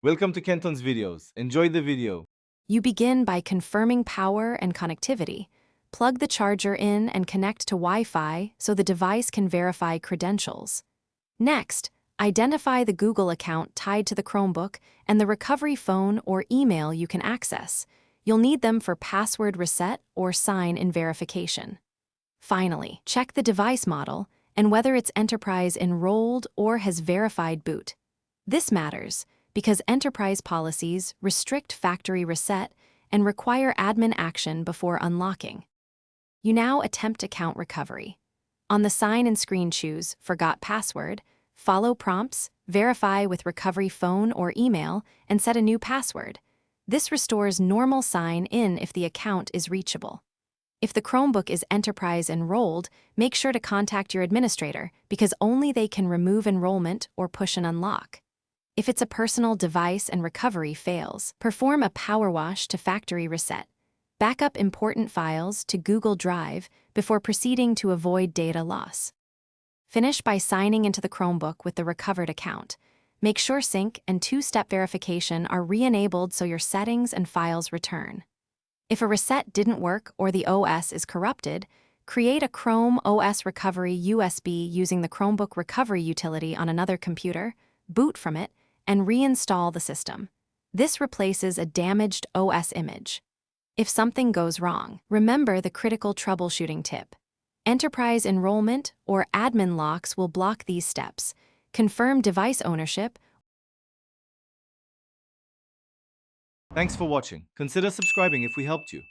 Welcome to Kenton's videos. Enjoy the video. You begin by confirming power and connectivity. Plug the charger in and connect to Wi-Fi so the device can verify credentials. Next, identify the Google account tied to the Chromebook and the recovery phone or email you can access. You'll need them for password reset or sign-in verification. Finally, check the device model and whether it's enterprise enrolled or has verified boot. This matters because enterprise policies restrict factory reset and require admin action before unlocking. You now attempt account recovery. On the sign-in screen, choose Forgot Password, follow prompts, verify with recovery phone or email, and set a new password. This restores normal sign-in if the account is reachable. If the Chromebook is enterprise enrolled, make sure to contact your administrator because only they can remove enrollment or push an unlock. If it's a personal device and recovery fails, perform a power wash to factory reset. Back up important files to Google Drive before proceeding to avoid data loss. Finish by signing into the Chromebook with the recovered account. Make sure sync and two-step verification are re-enabled so your settings and files return. If a reset didn't work or the OS is corrupted, create a Chrome OS recovery USB using the Chromebook recovery utility on another computer, boot from it, and reinstall the system. This replaces a damaged OS image. If something goes wrong, remember the critical troubleshooting tip. Enterprise enrollment or admin locks will block these steps. Confirm device ownership. Thanks for watching. Consider subscribing if we helped you.